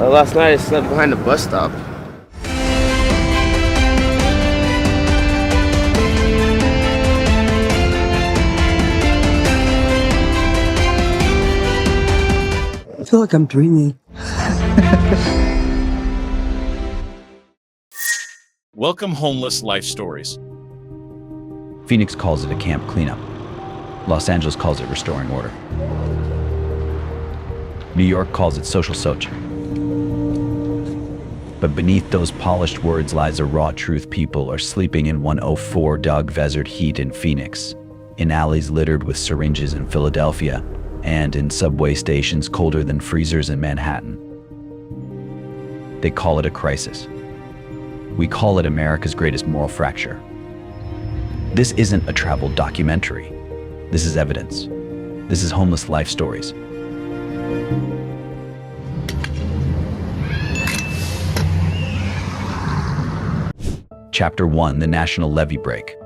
Last night I slept behind the bus stop. I feel like I'm dreaming. Welcome, Homeless Life Stories. Phoenix calls it a camp cleanup. Los Angeles calls it restoring order. New York calls it social socha. But beneath those polished words lies a raw truth. People are sleeping in 104 dog desert heat in Phoenix, in alleys littered with syringes in Philadelphia, and in subway stations colder than freezers in Manhattan. They call it a crisis. We call it America's greatest moral fracture. This isn't a travel documentary. This is evidence. This is Homeless Life Stories. Chapter 1, the National Levy Break.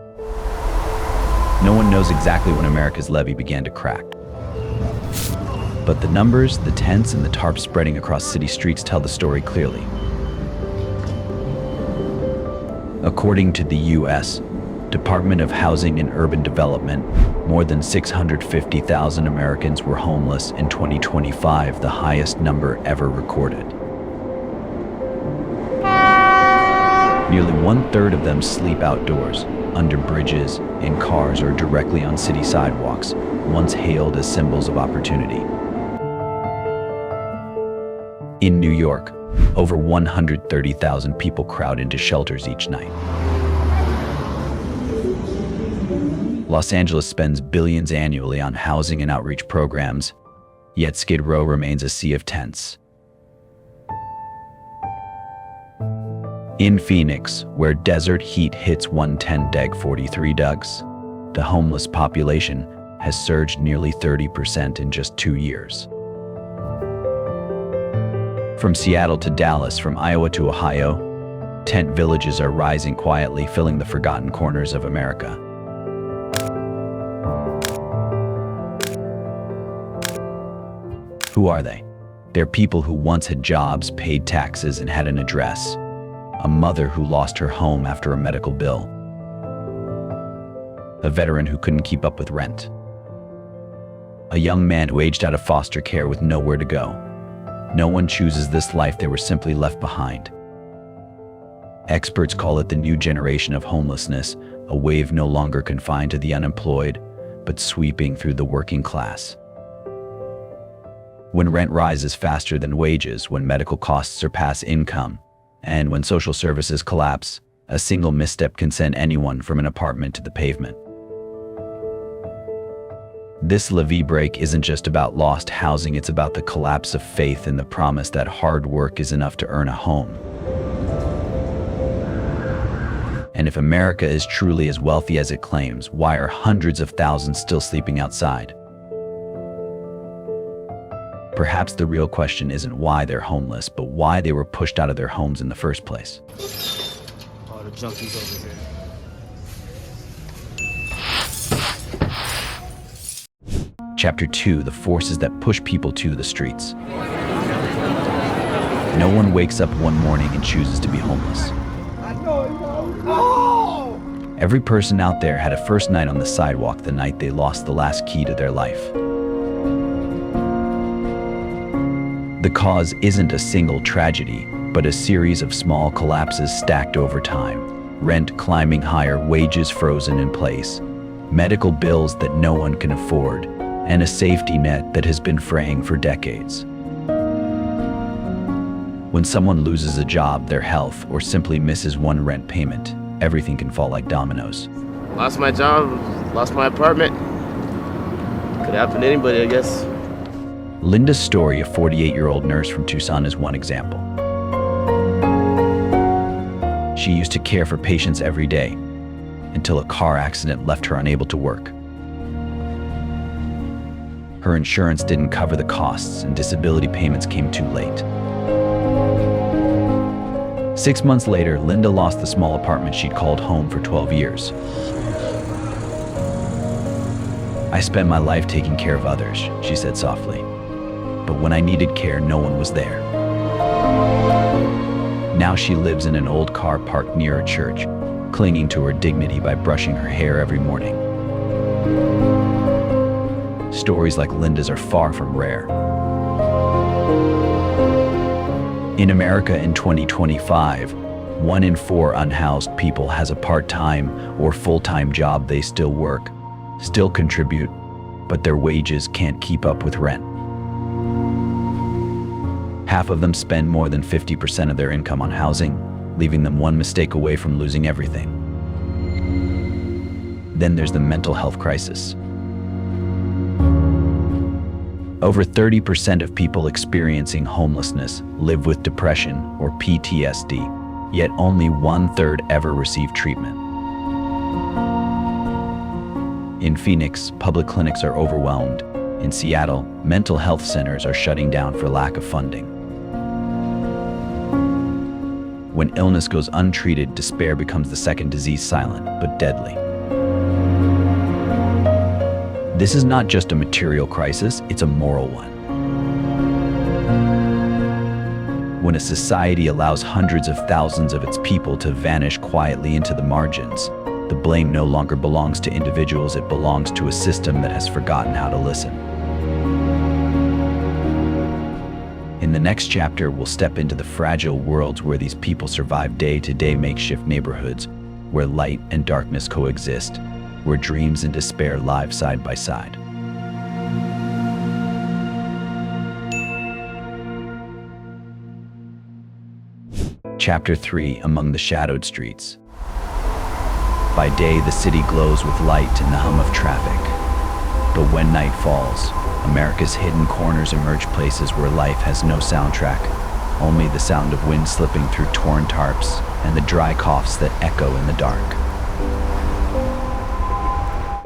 No one knows exactly when America's levee began to crack. But the numbers, the tents, and the tarps spreading across city streets tell the story clearly. According to the U.S. Department of Housing and Urban Development, more than 650,000 Americans were homeless in 2025, the highest number ever recorded. Nearly 1/3 of them sleep outdoors, under bridges, in cars, or directly on city sidewalks, once hailed as symbols of opportunity. In New York, over 130,000 people crowd into shelters each night. Los Angeles spends billions annually on housing and outreach programs, yet Skid Row remains a sea of tents. In Phoenix, where desert heat hits 110°-43 Dugs, the homeless population has surged nearly 30% in just 2 years. From Seattle to Dallas, from Iowa to Ohio, tent villages are rising quietly, filling the forgotten corners of America. Who are they? They're people who once had jobs, paid taxes, and had an address. A mother who lost her home after a medical bill. A veteran who couldn't keep up with rent. A young man who aged out of foster care with nowhere to go. No one chooses this life, they were simply left behind. Experts call it the new generation of homelessness, a wave no longer confined to the unemployed, but sweeping through the working class. When rent rises faster than wages, when medical costs surpass income, and when social services collapse, a single misstep can send anyone from an apartment to the pavement. This levee break isn't just about lost housing, it's about the collapse of faith in the promise that hard work is enough to earn a home. And if America is truly as wealthy as it claims, why are hundreds of thousands still sleeping outside? Perhaps the real question isn't why they're homeless, but why they were pushed out of their homes in the first place. Oh, the junkies over here. Chapter 2, the forces that push people to the streets. No one wakes up one morning and chooses to be homeless. Every person out there had a first night on the sidewalk, the night they lost the last key to their life. The cause isn't a single tragedy, but a series of small collapses stacked over time. Rent climbing higher, wages frozen in place, medical bills that no one can afford, and a safety net that has been fraying for decades. When someone loses a job, their health, or simply misses one rent payment, everything can fall like dominoes. Lost my job, lost my apartment. Could happen to anybody, I guess. Linda's story, a 48-year-old nurse from Tucson, is one example. She used to care for patients every day until a car accident left her unable to work. Her insurance didn't cover the costs and disability payments came too late. 6 months later, Linda lost the small apartment she'd called home for 12 years. "I spent my life taking care of others," she said softly. "But when I needed care, no one was there." Now she lives in an old car parked near a church, clinging to her dignity by brushing her hair every morning. Stories like Linda's are far from rare. In America in 2025, 1 in 4 unhoused people has a part-time or full-time job. They still work, still contribute, but their wages can't keep up with rent. Half of them spend more than 50% of their income on housing, leaving them one mistake away from losing everything. Then there's the mental health crisis. Over 30% of people experiencing homelessness live with depression or PTSD, yet only 1/3 ever receive treatment. In Phoenix, public clinics are overwhelmed. In Seattle, mental health centers are shutting down for lack of funding. When illness goes untreated, despair becomes the second disease, silent but deadly. This is not just a material crisis, it's a moral one. When a society allows hundreds of thousands of its people to vanish quietly into the margins, the blame no longer belongs to individuals, it belongs to a system that has forgotten how to listen. In the next chapter, we'll step into the fragile worlds where these people survive, day-to-day makeshift neighborhoods, where light and darkness coexist, where dreams and despair live side by side. Chapter 3, Among the Shadowed Streets. By day, the city glows with light and the hum of traffic. But when night falls, America's hidden corners emerge, places where life has no soundtrack, only the sound of wind slipping through torn tarps and the dry coughs that echo in the dark.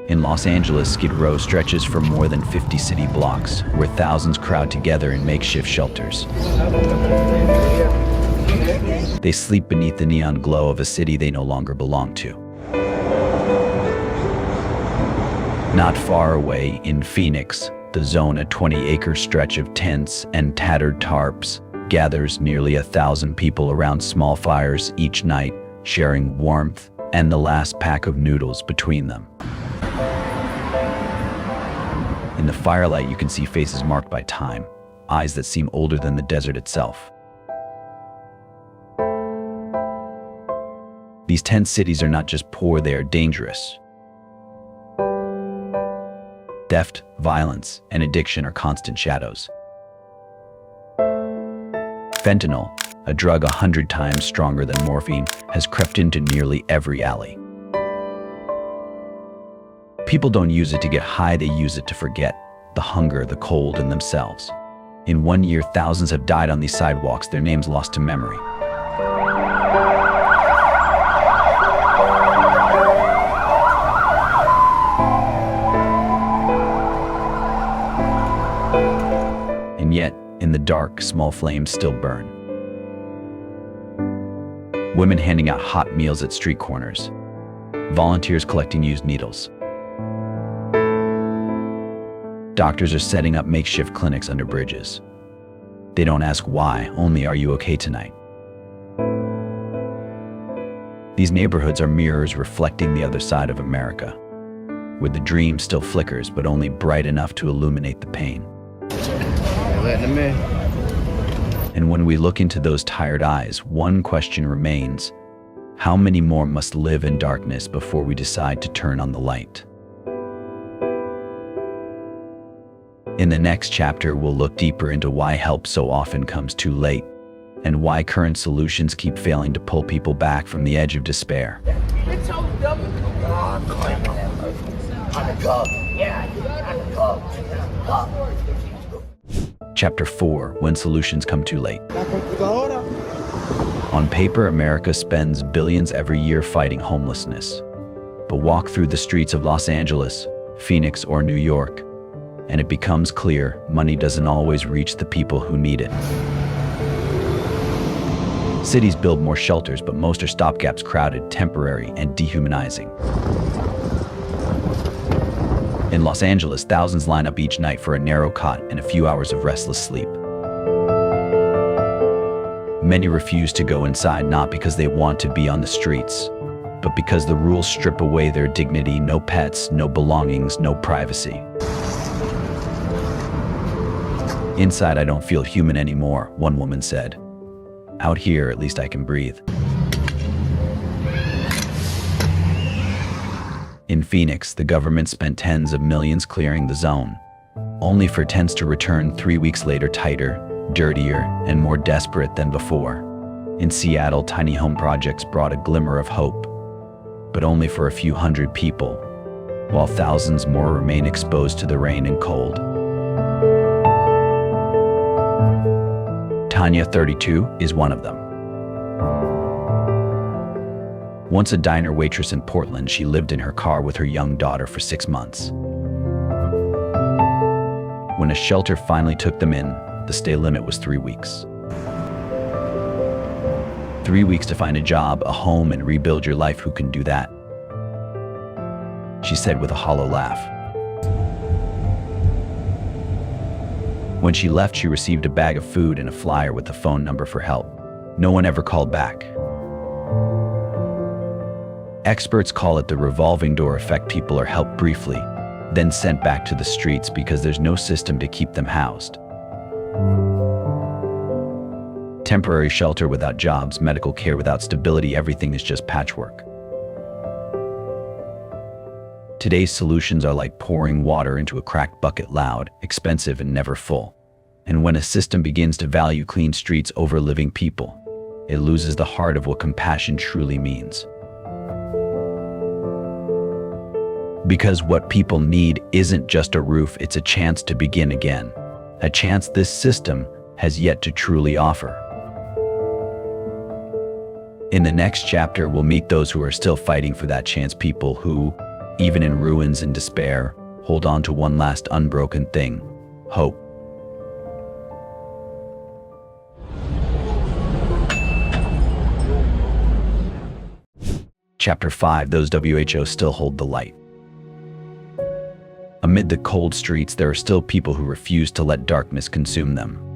In Los Angeles, Skid Row stretches for more than 50 city blocks, where thousands crowd together in makeshift shelters. They sleep beneath the neon glow of a city they no longer belong to. Not far away, in Phoenix, the Zone, a 20-acre stretch of tents and tattered tarps, gathers nearly 1,000 people around small fires each night, sharing warmth and the last pack of noodles between them. In the firelight, you can see faces marked by time, eyes that seem older than the desert itself. These tent cities are not just poor, they are dangerous. Theft, violence, and addiction are constant shadows. Fentanyl, a drug 100 times stronger than morphine, has crept into nearly every alley. People don't use it to get high, they use it to forget the hunger, the cold, and themselves. In 1 year, thousands have died on these sidewalks, their names lost to memory. And yet, in the dark, small flames still burn. Women handing out hot meals at street corners. Volunteers collecting used needles. Doctors are setting up makeshift clinics under bridges. They don't ask why, only "Are you okay tonight?" These neighborhoods are mirrors reflecting the other side of America, where the dream still flickers, but only bright enough to illuminate the pain. And when we look into those tired eyes, one question remains: how many more must live in darkness before we decide to turn on the light? In the next chapter, we'll look deeper into why help so often comes too late, and why current solutions keep failing to pull people back from the edge of despair. Chapter 4, When Solutions Come Too Late. On paper, America spends billions every year fighting homelessness. But walk through the streets of Los Angeles, Phoenix, or New York, and it becomes clear money doesn't always reach the people who need it. Cities build more shelters, but most are stopgaps, crowded, temporary, and dehumanizing. In Los Angeles, thousands line up each night for a narrow cot and a few hours of restless sleep. Many refuse to go inside not because they want to be on the streets, but because the rules strip away their dignity. No pets, no belongings, no privacy. Inside, I don't feel human anymore, one woman said. Out here, at least I can breathe. In Phoenix, the government spent tens of millions clearing the zone, only for tents to return 3 weeks later tighter, dirtier, and more desperate than before. In Seattle, tiny home projects brought a glimmer of hope, but only for a few hundred people, while thousands more remain exposed to the rain and cold. Tanya, 32, is one of them. Once a diner waitress in Portland, she lived in her car with her young daughter for 6 months. When a shelter finally took them in, the stay limit was 3 weeks. 3 weeks to find a job, a home, and rebuild your life. Who can do that? She said with a hollow laugh. When she left, she received a bag of food and a flyer with a phone number for help. No one ever called back. Experts call it the revolving door effect. People are helped briefly, then sent back to the streets because there's no system to keep them housed. Temporary shelter without jobs, medical care without stability, everything is just patchwork. Today's solutions are like pouring water into a cracked bucket, loud, expensive, and never full. And when a system begins to value clean streets over living people, it loses the heart of what compassion truly means. Because what people need isn't just a roof, it's a chance to begin again. A chance this system has yet to truly offer. In the next chapter, we'll meet those who are still fighting for that chance, people who, even in ruins and despair, hold on to one last unbroken thing: hope. Chapter 5: Those WHO still hold the light. Amid the cold streets, there are still people who refuse to let darkness consume them.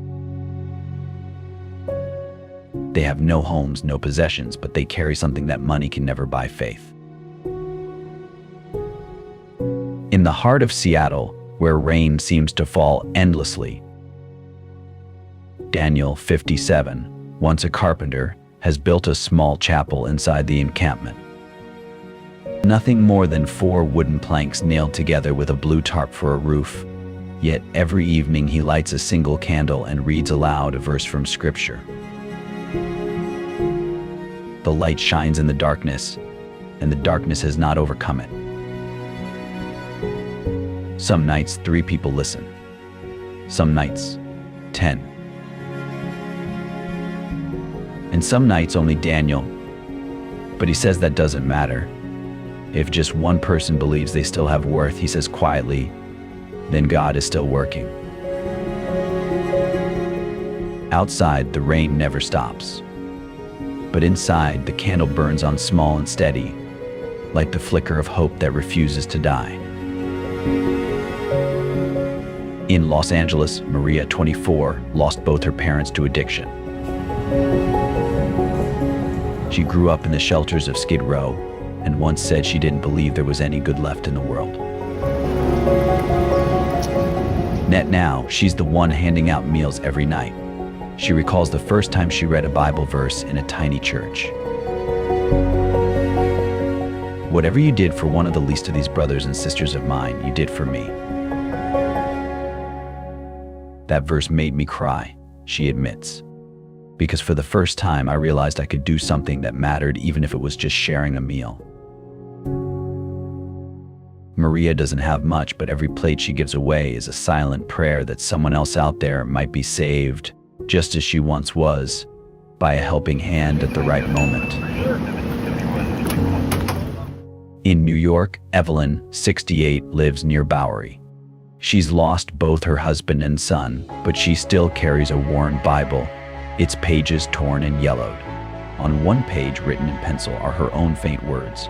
They have no homes, no possessions, but they carry something that money can never buy: faith. In the heart of Seattle, where rain seems to fall endlessly, Daniel, 57, once a carpenter, has built a small chapel inside the encampment. Nothing more than 4 wooden planks nailed together with a blue tarp for a roof, yet every evening he lights a single candle and reads aloud a verse from Scripture. The light shines in the darkness, and the darkness has not overcome it. Some nights, 3 people listen. Some nights, 10. And some nights, only Daniel. But he says that doesn't matter. If just one person believes they still have worth, he says quietly, then God is still working. Outside, the rain never stops. But inside, the candle burns on small and steady, like the flicker of hope that refuses to die. In Los Angeles, Maria, 24, lost both her parents to addiction. She grew up in the shelters of Skid Row, and once said she didn't believe there was any good left in the world. Now, she's the one handing out meals every night. She recalls the first time she read a Bible verse in a tiny church. Whatever you did for one of the least of these brothers and sisters of mine, you did for me. That verse made me cry, she admits. Because for the first time, I realized I could do something that mattered, even if it was just sharing a meal. Maria doesn't have much, but every plate she gives away is a silent prayer that someone else out there might be saved, just as she once was, by a helping hand at the right moment. In New York, Evelyn, 68, lives near Bowery. She's lost both her husband and son, but she still carries a worn Bible, its pages torn and yellowed. On one page, written in pencil, are her own faint words.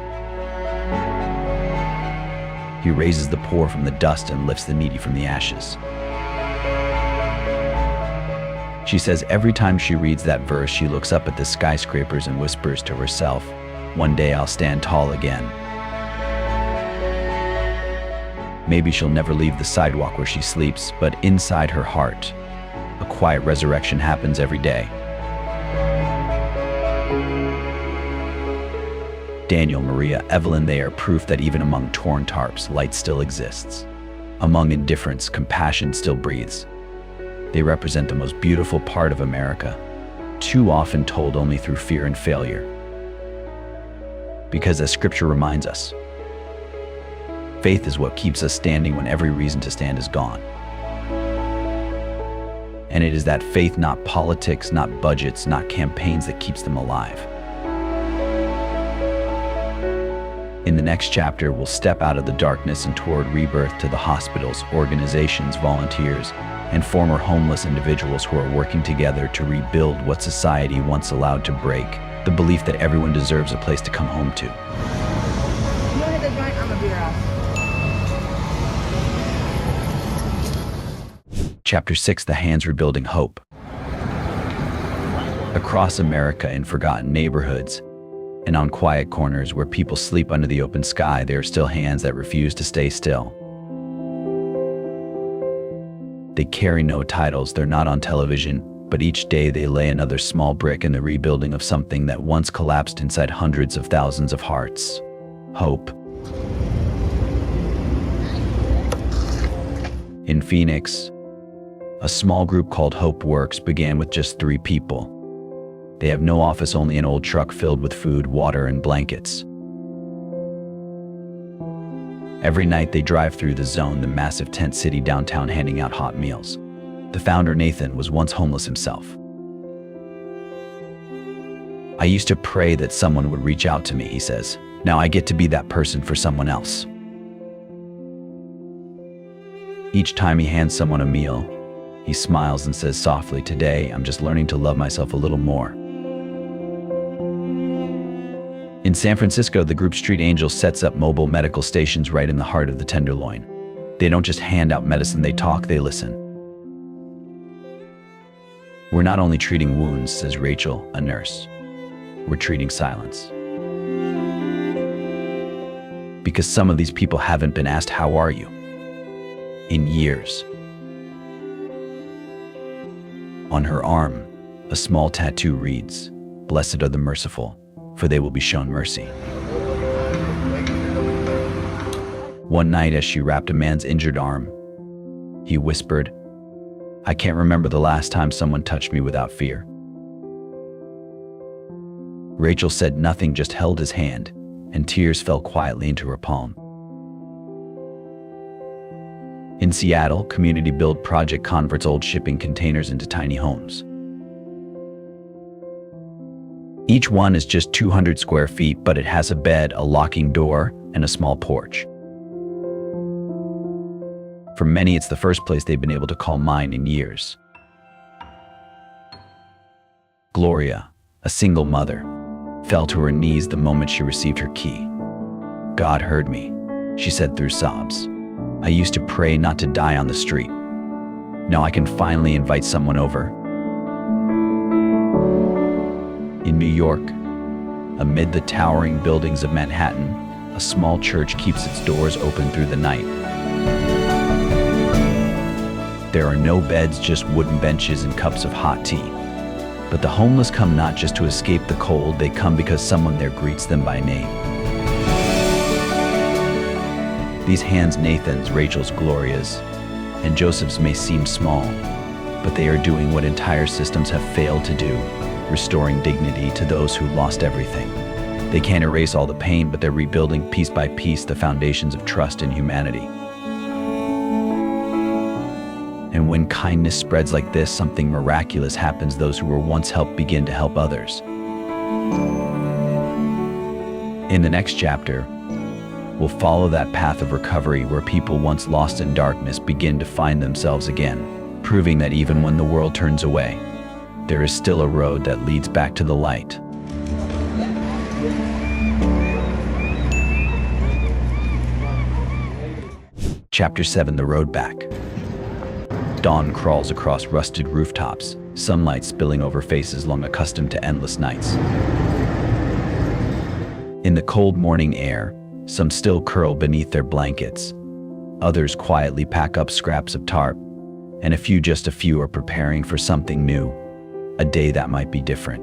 He raises the poor from the dust and lifts the needy from the ashes. She says every time she reads that verse, she looks up at the skyscrapers and whispers to herself, "One day I'll stand tall again." Maybe she'll never leave the sidewalk where she sleeps, but inside her heart, a quiet resurrection happens every day. Daniel, Maria, Evelyn, they are proof that even among torn tarps, light still exists. Among indifference, compassion still breathes. They represent the most beautiful part of America, too often told only through fear and failure. Because as Scripture reminds us, faith is what keeps us standing when every reason to stand is gone. And it is that faith, not politics, not budgets, not campaigns, that keeps them alive. In the next chapter, we'll step out of the darkness and toward rebirth to the hospitals, organizations, volunteers, and former homeless individuals who are working together to rebuild what society once allowed to break, the belief that everyone deserves a place to come home to. You hit the joint, I'm gonna beat her up. Chapter 6, The Hands Rebuilding Hope. Across America, in forgotten neighborhoods, and on quiet corners where people sleep under the open sky, there are still hands that refuse to stay still. They carry no titles, they're not on television, but each day they lay another small brick in the rebuilding of something that once collapsed inside hundreds of thousands of hearts. Hope. In Phoenix, a small group called Hope Works began with just 3 people. They have no office, only an old truck filled with food, water, and blankets. Every night they drive through the Zone, the massive tent city downtown, handing out hot meals. The founder, Nathan, was once homeless himself. "I used to pray that someone would reach out to me," he says. "Now I get to be that person for someone else." Each time he hands someone a meal, he smiles and says softly, "Today, I'm just learning to love myself a little more." In San Francisco, the group Street Angels sets up mobile medical stations right in the heart of the Tenderloin. They don't just hand out medicine, they talk, they listen. "We're not only treating wounds," says Rachel, a nurse. "We're treating silence." Because some of these people haven't been asked, "How are you?" in years. On her arm, a small tattoo reads, "Blessed are the merciful, for they will be shown mercy." One night, as she wrapped a man's injured arm, he whispered, "I can't remember the last time someone touched me without fear." Rachel said nothing, just held his hand, and tears fell quietly into her palm. In Seattle, Community Build Project converts old shipping containers into tiny homes. Each one is just 200 square feet, but it has a bed, a locking door, and a small porch. For many, it's the first place they've been able to call mine in years. Gloria, a single mother, fell to her knees the moment she received her key. "God heard me," she said through sobs. "I used to pray not to die on the street. Now I can finally invite someone over." In New York, amid the towering buildings of Manhattan, a small church keeps its doors open through the night. There are no beds, just wooden benches and cups of hot tea. But the homeless come not just to escape the cold, they come because someone there greets them by name. These hands, Nathan's, Rachel's, Gloria's, and Joseph's, may seem small, but they are doing what entire systems have failed to do, restoring dignity to those who lost everything. They can't erase all the pain, but they're rebuilding piece by piece the foundations of trust and humanity. And when kindness spreads like this, something miraculous happens. Those who were once helped begin to help others. In the next chapter, we'll follow that path of recovery where people once lost in darkness begin to find themselves again, proving that even when the world turns away, there is still a road that leads back to the light. Chapter 7, The Road Back. Dawn crawls across rusted rooftops, sunlight spilling over faces long accustomed to endless nights. In the cold morning air, some still curl beneath their blankets. Others quietly pack up scraps of tarp, and just a few are preparing for something new, a day that might be different.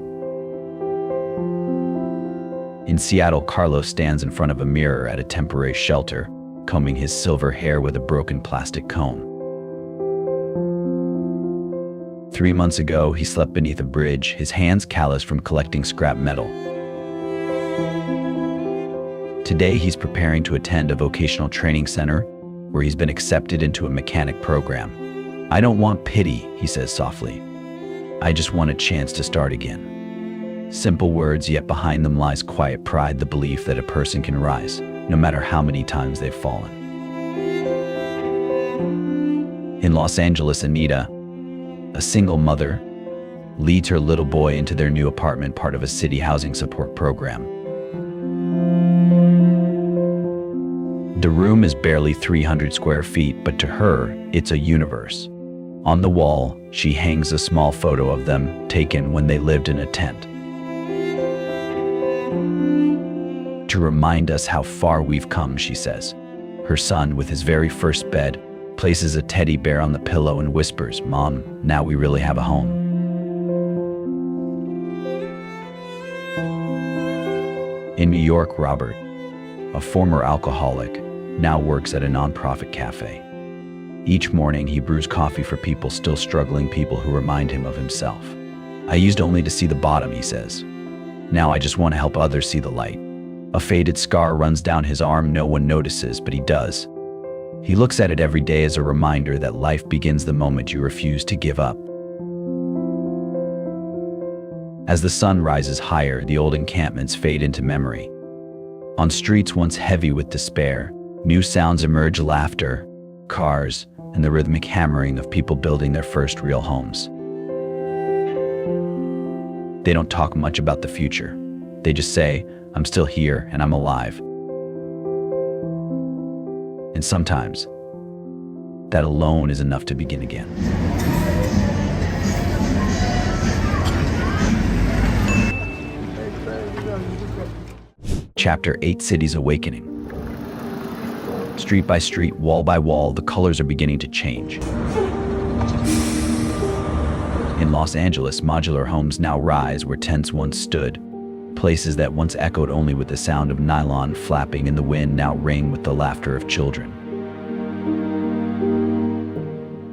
In Seattle, Carlos stands in front of a mirror at a temporary shelter, combing his silver hair with a broken plastic comb. 3 months ago, he slept beneath a bridge, his hands calloused from collecting scrap metal. Today, he's preparing to attend a vocational training center where he's been accepted into a mechanic program. "I don't want pity," he says softly. "I just want a chance to start again." Simple words, yet behind them lies quiet pride, the belief that a person can rise, no matter how many times they've fallen. In Los Angeles, Anita, a single mother, leads her little boy into their new apartment, part of a city housing support program. The room is barely 300 square feet, but to her, it's a universe. On the wall, she hangs a small photo of them, taken when they lived in a tent. "To remind us how far we've come," she says. Her son, with his very first bed, places a teddy bear on the pillow and whispers, "Mom, now we really have a home." In New York, Robert, a former alcoholic, now works at a nonprofit cafe. Each morning, he brews coffee for people still struggling, people who remind him of himself. "I used only to see the bottom," he says. "Now I just want to help others see the light." A faded scar runs down his arm. No one notices, but he does. He looks at it every day as a reminder that life begins the moment you refuse to give up. As the sun rises higher, the old encampments fade into memory. On streets once heavy with despair, new sounds emerge: laughter, cars, and the rhythmic hammering of people building their first real homes. They don't talk much about the future. They just say, "I'm still here and I'm alive." And sometimes, that alone is enough to begin again. Chapter 8: Cities Awakening. Street by street, wall by wall, the colors are beginning to change. In Los Angeles, modular homes now rise where tents once stood. Places that once echoed only with the sound of nylon flapping in the wind now ring with the laughter of children.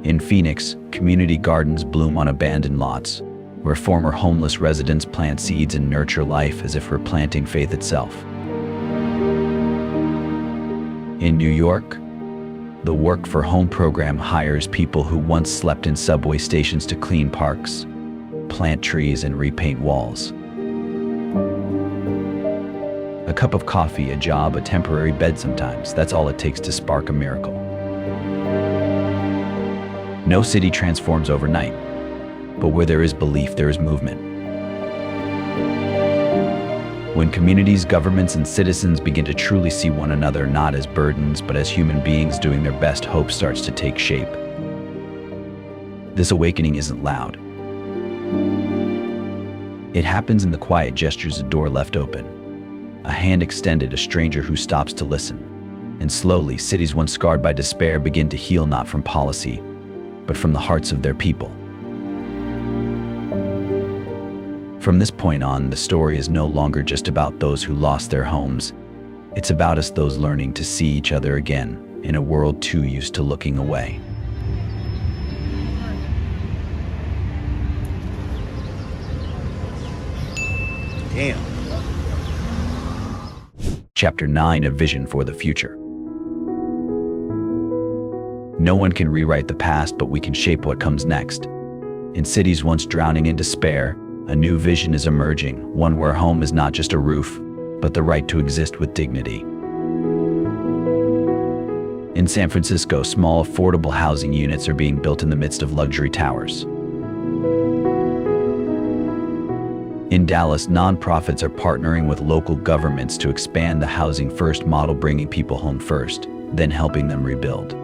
In Phoenix, community gardens bloom on abandoned lots, where former homeless residents plant seeds and nurture life as if replanting faith itself. In New York, the Work for Home program hires people who once slept in subway stations to clean parks, plant trees, and repaint walls. A cup of coffee, a job, a temporary bed sometimes, that's all it takes to spark a miracle. No city transforms overnight, but where there is belief, there is movement. When communities, governments, and citizens begin to truly see one another not as burdens, but as human beings doing their best, hope starts to take shape. This awakening isn't loud. It happens in the quiet gestures: a door left open, a hand extended, a stranger who stops to listen. And slowly, cities once scarred by despair begin to heal, not from policy, but from the hearts of their people. From this point on, the story is no longer just about those who lost their homes. It's about us, those learning to see each other again in a world too used to looking away. Damn. Chapter 9: A Vision for the Future. No one can rewrite the past, but we can shape what comes next. In cities once drowning in despair, a new vision is emerging, one where home is not just a roof, but the right to exist with dignity. In San Francisco, small, affordable housing units are being built in the midst of luxury towers. In Dallas, nonprofits are partnering with local governments to expand the Housing First model, bringing people home first, then helping them rebuild.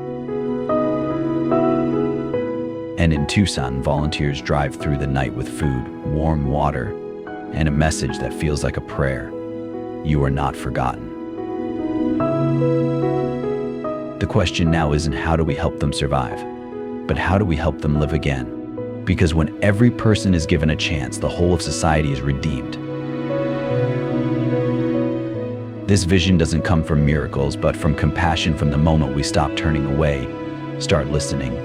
And in Tucson, volunteers drive through the night with food, warm water, and a message that feels like a prayer. You are not forgotten. The question now isn't how do we help them survive, but how do we help them live again? Because when every person is given a chance, the whole of society is redeemed. This vision doesn't come from miracles, but from compassion from the moment we stop turning away, start listening,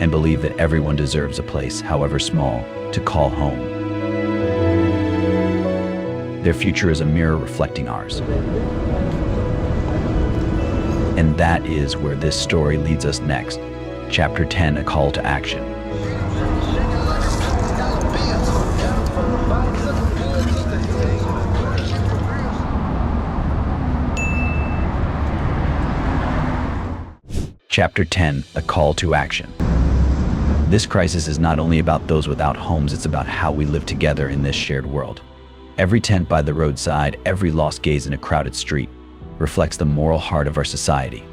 and believe that everyone deserves a place, however small, to call home. Their future is a mirror reflecting ours. And that is where this story leads us next. Chapter 10, A Call to Action. Chapter 10, A Call to Action. This crisis is not only about those without homes, it's about how we live together in this shared world. Every tent by the roadside, every lost gaze in a crowded street, reflects the moral heart of our society.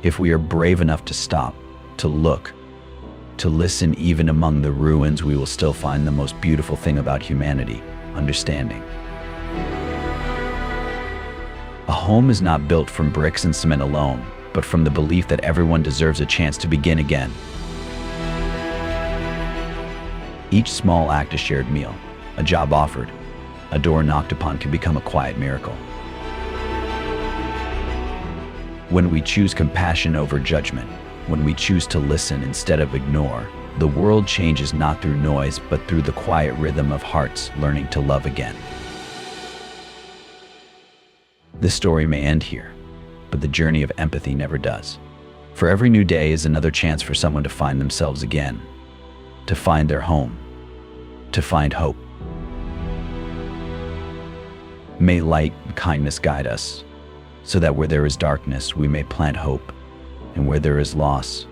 If we are brave enough to stop, to look, to listen even among the ruins, we will still find the most beautiful thing about humanity, understanding. A home is not built from bricks and cement alone, but from the belief that everyone deserves a chance to begin again. Each small act, a shared meal, a job offered, a door knocked upon, can become a quiet miracle. When we choose compassion over judgment, when we choose to listen instead of ignore, the world changes not through noise, but through the quiet rhythm of hearts learning to love again. This story may end here, but the journey of empathy never does. For every new day is another chance for someone to find themselves again, to find their home, to find hope. May light and kindness guide us, so that where there is darkness, we may plant hope, and where there is loss,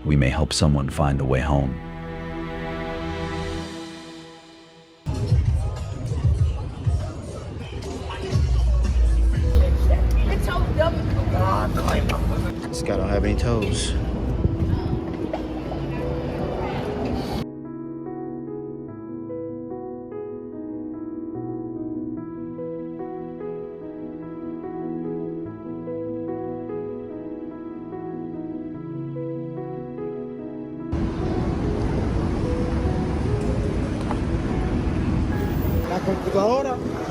we may help someone find the way home. This guy don't have any toes. La computadora